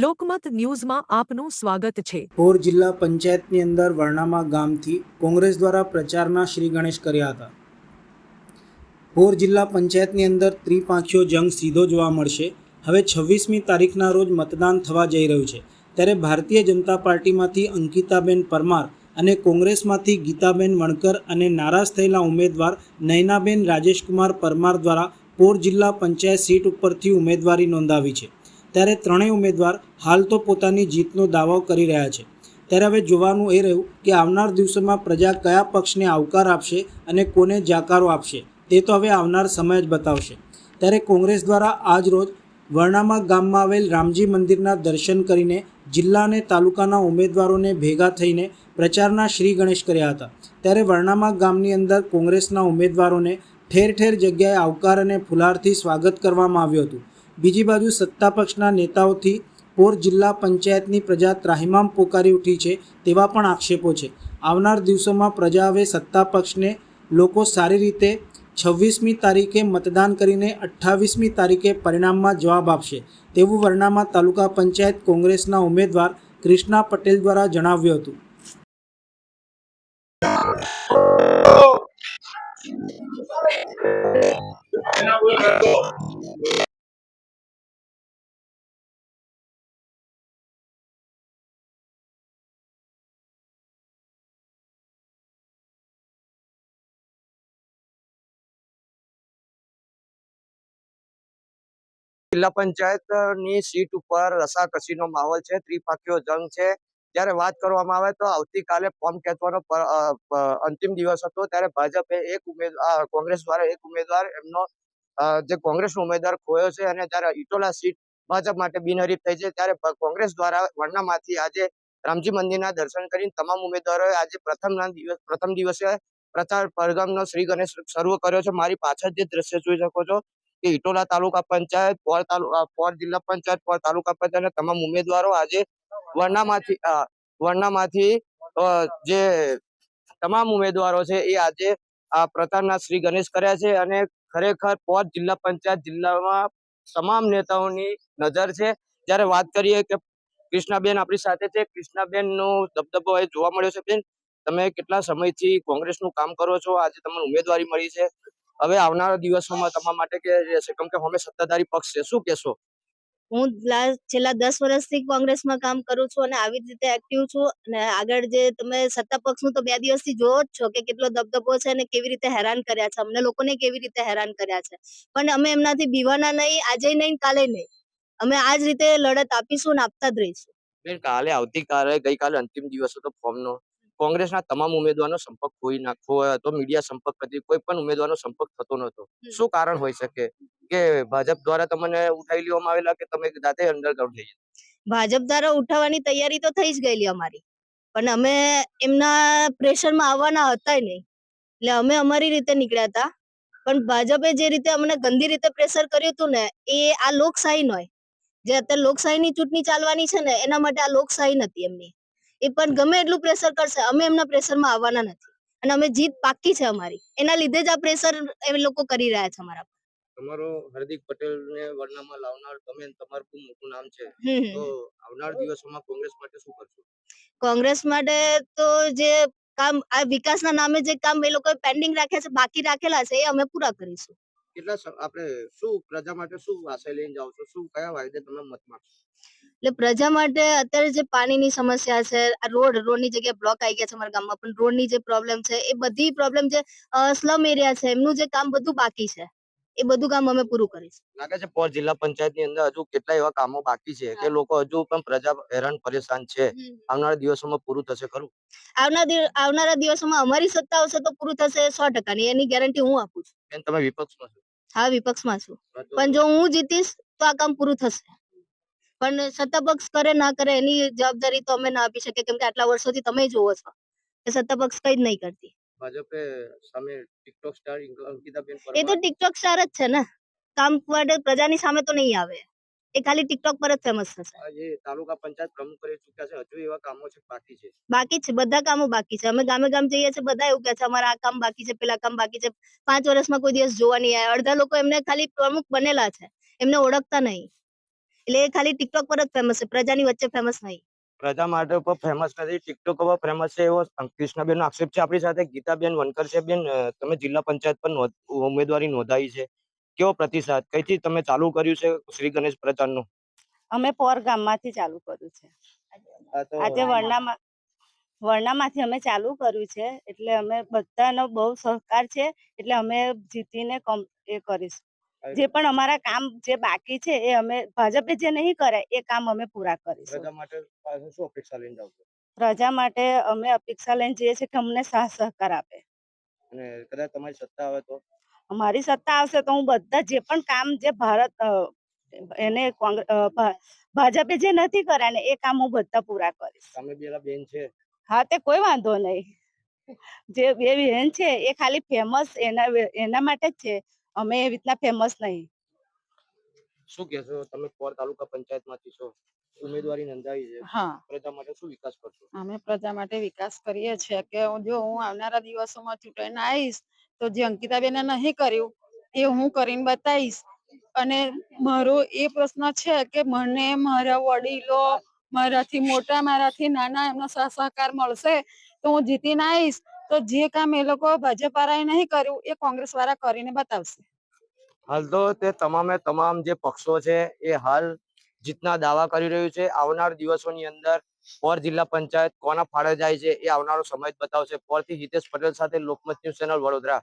લોકમત ન્યૂઝમાં આપનું સ્વાગત છે। પોર જિલ્લા પંચાયતની અંદર વર્ણામા ગામથી કોંગ્રેસ દ્વારા પ્રચારના શ્રી ગણેશ કર્યા હતા। પોર જિલ્લા પંચાયતની અંદર ત્રિપાંખીયો જંગ સીધો જોવા મળશે। હવે 26મી તારીખના રોજ મતદાન થવા જઈ રહ્યું છે, ત્યારે ભારતીય જનતા પાર્ટીમાંથી અંકિતાબેન પરમાર અને કોંગ્રેસમાંથી ગીતાબેન વણકર અને નારાજ થયેલા ઉમેદવાર નયનાબેન રાજેશકુમાર પરમાર દ્વારા પોર જિલ્લા પંચાયત સીટ ઉપરથી ઉમેદવારી નોંધાવી છે। ત્યારે ત્રણેય ઉમેદવાર હાલ તો પોતાની જીતનો દાવો કરી રહ્યા છે। ત્યારે હવે જોવાનું એ રહ્યું કે આવનાર દિવસોમાં પ્રજા કયા પક્ષને આવકાર આપશે અને કોને જાકારો આપશે, તે તો હવે આવનાર સમય જ બતાવશે। ત્યારે કોંગ્રેસ દ્વારા આજ રોજ વર્ણામા ગામમાં આવેલ રામજી મંદિરના દર્શન કરીને જિલ્લા અને તાલુકાના ઉમેદવારોને ભેગા થઈને પ્રચારના શ્રી ગણેશ કર્યા હતા। ત્યારે વર્ણામા ગામની અંદર કોંગ્રેસના ઉમેદવારોને ઠેર ઠેર જગ્યાએ આવકાર અને ફુલારથી સ્વાગત કરવામાં આવ્યું હતું। બીજી બાજુ સત્તા પક્ષના નેતાઓથી પોર જિલ્લા પંચાયતની પ્રજા ત્રાહિમામ પોકારી ઉઠી છે તેવા પણ આક્ષેપો છે। આવનાર દિવસોમાં પ્રજા હવે સત્તા પક્ષને લોકો સારી રીતે 26મી તારીખે મતદાન કરીને 28મી તારીખે પરિણામમાં જવાબ આપશે તેવું વર્ણામા તાલુકા પંચાયત કોંગ્રેસના ઉમેદવાર કૃષ્ણા પટેલ દ્વારા જણાવ્યું હતું। જિલ્લા પંચાયતની સીટ ઉપર રસાકસીનો માહોલ છે, ત્રિપાંખીયો જંગ છે। જ્યારે વાત કરવામાં આવે તો આવતીકાલે ફોર્મ ખેંચવાનો અંતિમ દિવસ હતો, ત્યારે ભાજપે કોંગ્રેસ દ્વારા એક ઉમેદવાર એમનો જે કોંગ્રેસનો ઉમેદવાર ખોયો છે અને જ્યારે ઇટોલા સીટ ભાજપ માટે બિનહરીફ થઈ છે, ત્યારે કોંગ્રેસ દ્વારા વર્ણામાંથી આજે રામજી મંદિરના દર્શન કરીને તમામ ઉમેદવારોએ આજે પ્રથમ દિવસે પ્રચાર પરગામનો શ્રી ગણેશ શરૂ કર્યો છે। મારી પાછળ જે દ્રશ્ય જોઈ શકો છો કે ઇટોલા તાલુકા પંચાયત, પોર જિલ્લા પંચાયત, પોર તાલુકા પંચાયતના તમામ ઉમેદવારો આજે વર્ણામાંથી જે તમામ ઉમેદવારો છે એ આજે આ પ્રચારના શ્રી ગણેશ કર્યા છે અને ખરેખર પોર જિલ્લા પંચાયત જિલ્લામાં તમામ નેતાઓની નજર છે। જ્યારે વાત કરીએ કે કૃષ્ણાબેન આપણી સાથે છે, કૃષ્ણાબેનનો દબદબો એ જોવા મળ્યો છે। બેન, તમે કેટલા સમયથી કોંગ્રેસનું કામ કરો છો, આજે તમને ઉમેદવારી મળી છે, હવે આવનારા દિવસોમાં તમારા માટે કે રહેશે, કેમ કે અમે સત્તાધારી પક્ષ છે, શું કહેશો? હું છેલ્લા 10 વર્ષથી કોંગ્રેસમાં કામ કરું છું અને આવી જ રીતે એક્ટિવ છું અને આગળ જે તમે સત્તા પક્ષનું તો 2 દિવસથી જોવો જ છો કે કેટલો દબદબો છે અને કેવી રીતે હેરાન કર્યા છે, અમને લોકોને કેવી રીતે હેરાન કર્યા છે, પણ અમે એમનાથી બીવાના નહીં, આજે નહીં કાલે નહીં, અમે આ જ રીતે લડત આપીશું અને આપતા જ રહીશું। બેન, ગઈકાલે અંતિમ દિવસ હતો ફોર્મનો, કોંગ્રેસના તમામ ઉમેદવારનો સંપર્ક ખોઈ નાખ્યો હતો, મીડિયા સંપર્ક હતી, કોઈ પણ ઉમેદવારનો સંપર્ક થતો નહોતો, શું કારણ હોઈ શકે કે ભાજપ દ્વારા તમને ઉઠાવી લેવામાં આવેલા કે તમે જાતે અંડરગ્રાઉન્ડ થઈ ગયા? ભાજપ દ્વારા ઉઠાવવાની તૈયારી તો થઈ જ ગયેલી અમારી, પણ અમે એમના પ્રેશરમાં આવવાના હતા નહીં, એટલે અમે અમારી રીતે નીકળ્યા હતા, પણ ભાજપે જે રીતે અમને ગંદી રીતે પ્રેશર કર્યું હતું ને, એ આ લોકશાહી નો જે અત્યારે લોકશાહીની ચૂંટણી ચાલવાની છે ને, એના માટે આ લોકશાહી નથી એમની, એ પણ ગમે એટલું પ્રેશર કરશે, અમે એમના પ્રેશરમાં આવવાના નથી અને અમે જીત પાક્કી છે અમારી, એના લીધે જ આ પ્રેશર એ લોકો કરી રહ્યા છે અમારા પર। તમારો હાર્દિક પટેલને વર્ણામાં લાવનાર તમે, તમારું ખૂબ મોટું નામ છે, તો આવનાર દિવસોમાં કોંગ્રેસ માટે શું કરશો? કોંગ્રેસ માટે તો જે કામ આ વિકાસના નામે જે કામ એ લોકો પેન્ડિંગ રાખ્યા છે, બાકી રાખેલા છે, એ અમે પૂરા કરીશું। આપણે શું પ્રજા માટે શું આશય લઈને જાવ છો, શું કયા વાયદે તમે મત માંગશો? એટલે પ્રજા માટે અત્યારે જે પાણીની સમસ્યા છે, આ રોડની જગ્યાએ બ્લોક આવી ગયા છે અમારા ગામમાં, પણ રોડની જે પ્રોબ્લેમ છે, એ બધી પ્રોબ્લેમ જે સ્લમ એરિયા છે એમનું જે કામ બધું બાકી છે, એ બધું કામ અમે પૂરું કરીશું। લાગે છે પોર જિલ્લા પંચાયતની અંદર હજુ કેટલા એવા કામો બાકી છે કે લોકો હજુ પણ પ્રજા હેરાન પરેશાન છે, આવનારા દિવસોમાં પૂરું થશે ખરું? આવનારા દિવસોમાં અમારી સત્તા આવશે તો પૂરું થશે 100%, એની ગેરંટી હું આપું છું। બેન, તમે વિપક્ષમાં છો? હા, વિપક્ષમાં છું, પણ જો હું જીતીશ તો આ કામ પૂરું થશે, પણ સત્તા પક્ષ કરે ના કરે એની જવાબદારી તો અમે ના આપી શકીએ, કેમ કે આટલા વર્ષોથી તમે જોવો છો કે સત્તા પક્ષ કઈ જ નહીં કરતી। ભાજપે સામે ટિકટોક સ્ટાર અંકિતાબેન એ તો ટિકટોક સ્ટાર જ છે ને, કામ માટે પ્રજાની સામે તો નહીં આવે, એ ખાલી ટિકટોક પર જ ફેમસ થશે। આજે તાલુકા પંચાયત પ્રમુખ કરી ચૂક્યા છે, હજુ એવા કામો છે બાકી છે, બધા કામો બાકી છે, અમે ગામે ગામ જઈએ છીએ, બધા એવું કહે છે અમારા આ કામ બાકી છે, પેલા કામ બાકી છે, 5 વર્ષમાં કોઈ દિવસ જોવા નહીં આવ્યા, અડધા લોકો એમને ખાલી પ્રમુખ બનેલા છે, એમને ઓળખતા નહીં, એટલે એ ખાલી ટિકટોક પર જ ફેમસ છે, પ્રજાની વચ્ચે ફેમસ નહીં. પ્રજા માટે ઉપર ફેમસ નથી, ટિકટોક પર ફેમસ છે એવો કૃષ્ણાબેનનો આક્ષેપ છે. આપણી સાથે ગીતાબેન વનકર છે. બેન, તમે જિલ્લા પંચાયત પર ઉમેદવારી નોંધાવી છે, કેવો પ્રતિસાદ? કઈથી તમે ચાલુ કર્યું છે શ્રી ગણેશ પ્રચારનું? અમે પોર ગામમાંથી ચાલુ કર્યું છે. આજે વર્ણામાંથી અમે ચાલુ કર્યું છે, એટલે અમે બધાનો બહુ સહકાર છે, એટલે અમે જીતીને એ કરીશું. જે પણ અમારા કામ જે બાકી છે એ અમે ભાજપે જે નહીં કરે એ કામ અમે પૂરા કરીશું. પ્રજા માટે શું અપેક્ષા લઈને જાવ છો? પ્રજા માટે અમે અપેક્ષા લઈને જઈએ છીએ કે અમને સાથ સહકાર આપે. અને કદાચ તમારી સત્તા આવે તો? અમારી સત્તા આવશે તો હું બધા જે પણ કામ જે એને ભાજપે જે નથી કર્યા ને એ કામ હું બધા પૂરા કરીશ. સામે પેલા બેન છે. હા, તે કોઈ વાંધો નહીં. જે બે બહેન છે એ ખાલી ફેમસ એના માટે જ છે, અમે એ રીતના ફેમસ નહીં. શું કહેશો? તમે પોર તાલુકા પંચાયતમાંથી છો, ઉમેદવારી નોંધાવી છે. હા, પ્રજા માટે શું વિકાસ કરશો? અમે પ્રજા માટે વિકાસ કરીએ છીએ કે જો હું આવનારા દિવસોમાં ચૂંટાઈને આવીશ તો જે અંકિતાબેને નહીં કર્યું એ હું કરીને બતાવીશ. અને મારો એ પ્રશ્ન છે કે મને મારા વડીલો, મારાથી મોટા, મારાથી નાના એમનો સહકાર મળશે તો હું જીતીને આવીશ. તો જે કામ એ લોકો ભાજપ વાળાએ નહીં કર્યું એ કોંગ્રેસ વાળા કરીને બતાવશે. હાલ તો તે તમામે તમામ જે પક્ષો છે એ હાલ જીતના દાવા કરી રહ્યું છે. આવનાર દિવસોની અંદર પોર જિલ્લા પંચાયત કોના ફાળે જાય છે એ આવનારો સમય જ બતાવશે. પોરથી હિતેશ પટેલ સાથે લોકમત ન્યૂઝ ચેનલ, વડોદરા.